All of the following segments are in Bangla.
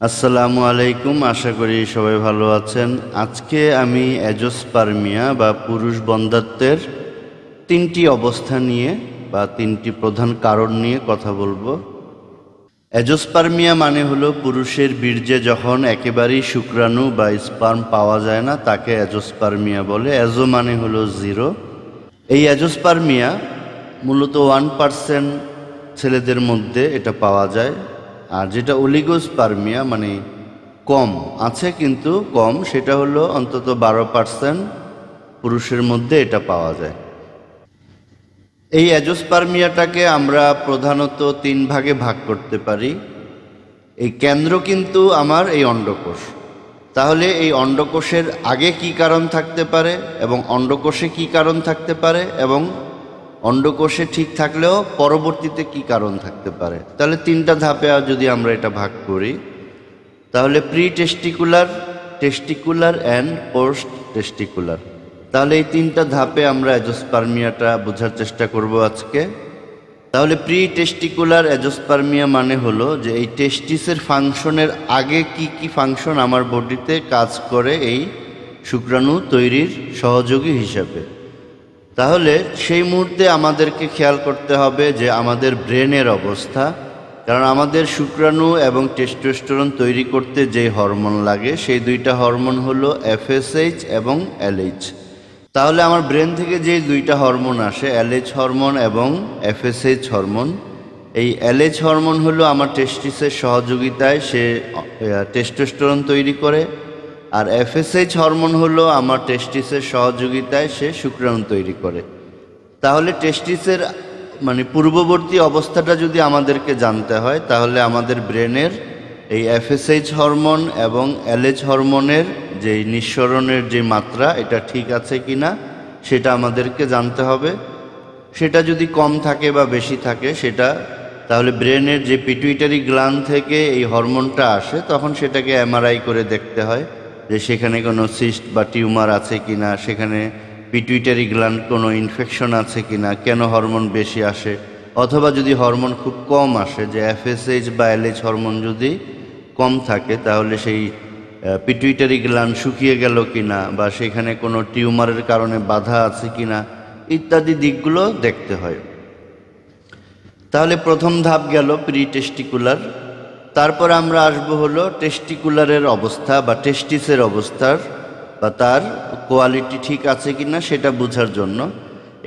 আসসালামু আলাইকুম। আশা করি সবাই ভালো আছেন। আজকে আমি অ্যাজোস্পার্মিয়া বা পুরুষ বন্ধ্যাত্বের তিনটি অবস্থা নিয়ে বা তিনটি প্রধান কারণ নিয়ে কথা বলবো। অ্যাজোস্পার্মিয়া মানে হলো পুরুষের বীর্যে যখন একেবারেই শুক্রাণু বা স্পার্ম পাওয়া যায় না, তাকে অ্যাজোস্পার্মিয়া বলে। অ্যাজো মানে হলো 0। এই অ্যাজোস্পার্মিয়া মূলত 1% ছেলেদের মধ্যে এটা পাওয়া যায়। আর যেটা অলিগোস্পার্মিয়া মানে কম আছে কিন্তু কম, সেটা হলো অন্তত 12% পুরুষের মধ্যে এটা পাওয়া যায়। এই অ্যাজোস্পার্মিয়াটাকে আমরা প্রধানত 3 ভাগে ভাগ করতে পারি। এই কেন্দ্র কিন্তু আমার এই অন্ডকোষ। তাহলে এই অন্ডকোষের আগে কি কারণ থাকতে পারে এবং অন্ডকোষে কি কারণ থাকতে পারে এবং অন্ডকোষে ঠিক থাকলেও পরবর্তীতে কি কারণ থাকতে পারে, তাহলে 3টা ধাপে যদি আমরা এটা ভাগ করি, তাহলে pre testicular, testicular and post testicular. তাহলে এই 3টা ধাপে আমরা অ্যাজোস্পার্মিয়াটা বোঝার চেষ্টা করব আজকে। তাহলে প্রি টেস্টিকুলার অ্যাজোস্পার্মিয়া মানে হলো যে এই টেস্টিসের ফাংশনের আগে কি কি ফাংশন আমার বডিতে কাজ করে এই শুক্রাণু তৈরির সহযোগী হিসাবে। তাহলে সেই মুহূর্তে আমাদেরকে খেয়াল করতে হবে যে আমাদের ব্রেনের অবস্থা, কারণ আমাদের শুক্রাণু এবং টেস্টোস্টেরন তৈরি করতে যে হরমোন লাগে সেই 2টা হরমোন হলো এফএসএইচ এবং এলএইচ। তাহলে আমার ব্রেন থেকে যে 2টা হরমোন আসে, এলএইচ হরমোন এবং এফএসএইচ হরমোন, এই এলএইচ হরমোন হলো আমার টেস্টিসের সহযোগিতায় সে টেস্টোস্টেরন তৈরি করে, আর এফএসএইচ হরমোন হলো আমার টেস্টিসের সহযোগিতায় সে শুক্রাণু তৈরি করে। তাহলে টেস্টিসের মানে পূর্ববর্তী অবস্থাটা যদি আমাদেরকে জানতে হয়, তাহলে আমাদের ব্রেনের এই এফএসএইচ হরমোন এবং এলএইচ হরমোনের যে নিঃসরণের যে মাত্রা, এটা ঠিক আছে কি না সেটা আমাদেরকে জানতে হবে। সেটা যদি কম থাকে বা বেশি থাকে সেটা, তাহলে ব্রেনের যে পিটুইটারি গ্ল্যান্ড থেকে এই হরমোনটা আসে, তখন সেটাকে এমআরআই করে দেখতে হয় যে সেখানে কোনো সিস্ট বা টিউমার আছে কি না, সেখানে পিটুইটারি গ্ল্যান্ড কোনো ইনফেকশন আছে কি না, কেন হরমোন বেশি আসে, অথবা যদি হরমোন খুব কম আসে, যে এফএসএইচ বা এলএইচ হরমোন যদি কম থাকে, তাহলে সেই পিটুইটারি গ্ল্যান্ড শুকিয়ে গেল কি না, বা সেখানে কোনো টিউমারের কারণে বাধা আছে কি না, ইত্যাদি দিকগুলো দেখতে হয়। তাহলে প্রথম ধাপ গেল প্রি টেস্টিকুলার। তারপর আমরা আসবো হলো টেস্টিকুলারের অবস্থা বা টেস্টিসের অবস্থার বা তার কোয়ালিটি ঠিক আছে কি না সেটা বোঝার জন্য।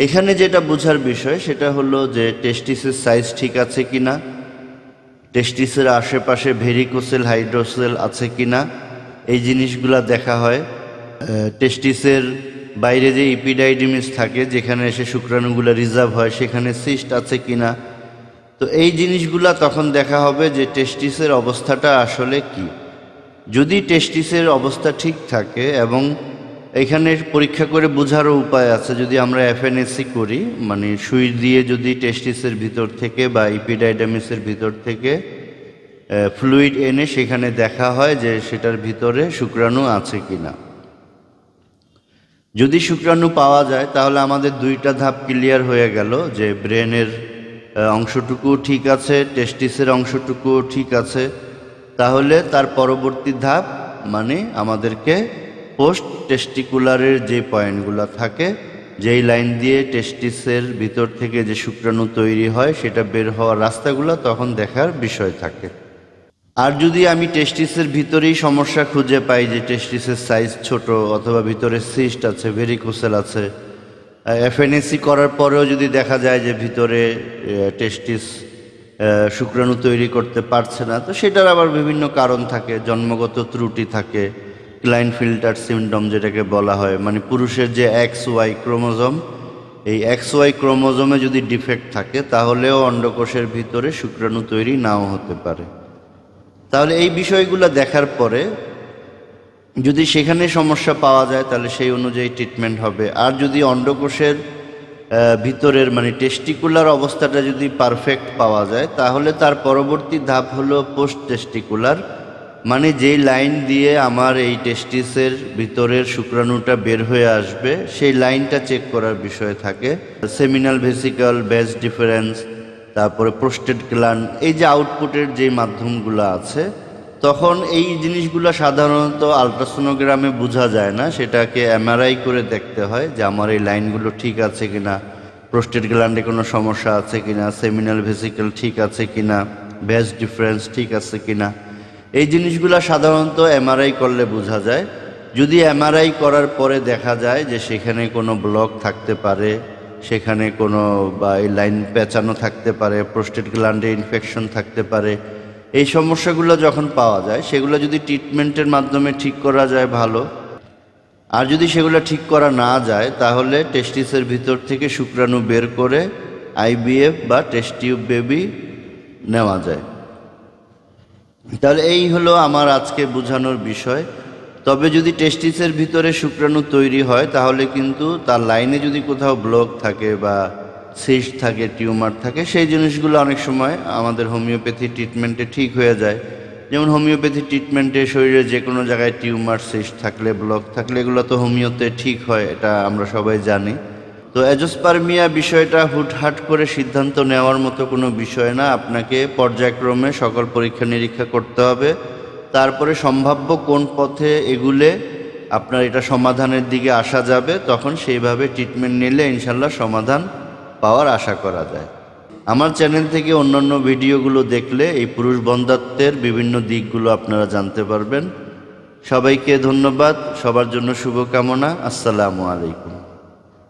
এখানে যেটা বোঝার বিষয় সেটা হলো যে টেস্টিসের সাইজ ঠিক আছে কি না, টেস্টিসের আশেপাশে ভেরিকোসেল হাইড্রোসেল আছে কি না, এই জিনিসগুলা দেখা হয়। টেস্টিসের বাইরে যে ইপিডাইডিমিস থাকে, যেখানে এসে শুক্রাণুগুলো রিজার্ভ হয়, সেখানে সিস্ট আছে কি না। তো এই জিনিসগুলা তখন দেখা হবে যে টেস্টিসের অবস্থাটা আসলে কি। যদি টেস্টিসের অবস্থা ঠিক থাকে, এবং এখানে পরীক্ষা করে বোঝারও উপায় আছে, যদি আমরা এফএনএসি করি, মানে সুই দিয়ে যদি টেস্টিসের ভিতর থেকে বা ইপিডাইডামিসের ভিতর থেকে ফ্লুইড এনে সেখানে দেখা হয় যে সেটার ভিতরে শুক্রাণু আছে কি না। যদি শুক্রাণু পাওয়া যায়, তাহলে আমাদের 2টা ধাপ ক্লিয়ার হয়ে গেল, যে ব্রেনের অংশটুকু ঠিক আছে, টেস্টিসের অংশটুকু ঠিক আছে। তাহলে তার পরবর্তী ধাপ মানে আমাদেরকে পোস্ট টেস্টিকুলারের যে পয়েন্টগুলো থাকে, যেই লাইন দিয়ে টেস্টিসের ভিতর থেকে যে শুক্রাণু তৈরি হয় সেটা বের হওয়ার রাস্তাগুলো তখন দেখার বিষয় থাকে। আর যদি আমি টেস্টিসের ভিতরেই সমস্যা খুঁজে পাই, যে টেস্টিসের সাইজ ছোট, অথবা ভিতরে সিস্ট আছে, ভেরিকোসেল আছে, এফএনএসি করার পরেও যদি দেখা যায় যে ভিতরে টেস্টিস শুক্রাণু তৈরি করতে পারছে না, তো সেটার আবার বিভিন্ন কারণ থাকে। জন্মগত ত্রুটি থাকে, ক্লাইনফিল্টার সিনড্রোম যেটাকে বলা হয়, মানে পুরুষের যে XY ক্রোমোজোম, এই XY ক্রোমোজোমে যদি ডিফেক্ট থাকে, তাহলেও অন্ডকোষের ভিতরে শুক্রাণু তৈরি নাও হতে পারে। তাহলে এই বিষয়গুলো দেখার পরে যদি সেখানে সমস্যা পাওয়া যায়, তাহলে সেই অনুযায়ী ট্রিটমেন্ট হবে। আর যদি অন্ডকোষের ভিতরের মানে টেস্টিকুলার অবস্থাটা যদি পারফেক্ট পাওয়া যায়, তাহলে তার পরবর্তী ধাপ হলো পোস্ট টেস্টিকুলার, মানে যেই লাইন দিয়ে আমার এই টেস্টিসের ভিতরের শুক্রাণুটা বের হয়ে আসবে, সেই লাইনটা চেক করার বিষয় থাকে। সেমিনাল ভেসিকল, বেস ডিফারেন্স, তারপরে প্রোস্টেট গ্ল্যান্ড, এই যে আউটপুটের যে মাধ্যমগুলো আছে, তখন এই জিনিসগুলো সাধারণত আলট্রাসোনোগ্রামে বোঝা যায় না, সেটাকে এমআরআই করে দেখতে হয় যে আমার এই লাইনগুলো ঠিক আছে কিনা, প্রোস্টেট গ্ল্যান্ডে কোনো সমস্যা আছে কিনা, সেমিনাল ভেসিকেল ঠিক আছে কিনা, ভেস ডিফারেন্স ঠিক আছে কিনা। এই জিনিসগুলো সাধারণত এমআরআই করলে বোঝা যায়। যদি এমআরআই করার পরে দেখা যায় যে সেখানে কোনো ব্লক থাকতে পারে, সেখানে কোনো বা এই লাইন পেঁচানো থাকতে পারে, প্রোস্টেট গ্ল্যান্ডে ইনফেকশন থাকতে পারে, এই সমস্যাগুলো যখন পাওয়া যায় সেগুলো যদি ট্রিটমেন্টের মাধ্যমে ঠিক করা যায় ভালো। আর যদি সেগুলো ঠিক করা না যায় তাহলে টেস্টিসের ভিতর থেকে শুক্রাণু বের করে আইভিএফ বা টেস্ট টিউব বেবি নেওয়া যায়। তাহলে এই হলো আমার আজকে বোঝানোর বিষয়। তবে যদি টেস্টিসের ভিতরে শুক্রাণু তৈরি হয় তাহলে কিন্তু তার লাইনে যদি কোথাও ব্লক থাকে বা সিস্ট থাকে, টিউমার থাকে, সেই জিনিসগুলো অনেক সময় আমাদের হোমিওপ্যাথি ট্রিটমেন্টে ঠিক হয়ে যায়। যেমন হোমিওপ্যাথি ট্রিটমেন্টে শরীরে যে কোনো জায়গায় টিউমার, সিস্ট থাকলে, ব্লক থাকলে এগুলো তো হোমিওতে ঠিক হয়, এটা আমরা সবাই জানি। তো অ্যাজোস্পারমিয়া বিষয়টা হুটহাট করে সিদ্ধান্ত নেওয়ার মতো কোনো বিষয় না। আপনাকে পর্যায়ক্রমে সকল পরীক্ষা নিরীক্ষা করতে হবে, তারপরে সম্ভাব্য কোন পথে এগুলে আপনার এটা সমাধানের দিকে আসা যাবে, তখন সেইভাবে ট্রিটমেন্ট নিলে ইনশাল্লাহ সমাধান পাওয়ার আশা করা যায়। আমার চ্যানেল থেকে অন্যান্য ভিডিওগুলো দেখলে এই পুরুষ বন্ধ্যাত্বের বিভিন্ন দিকগুলো আপনারা জানতে পারবেন। সবাইকে ধন্যবাদ, সবার জন্য শুভকামনা। আসসালামু আলাইকুম।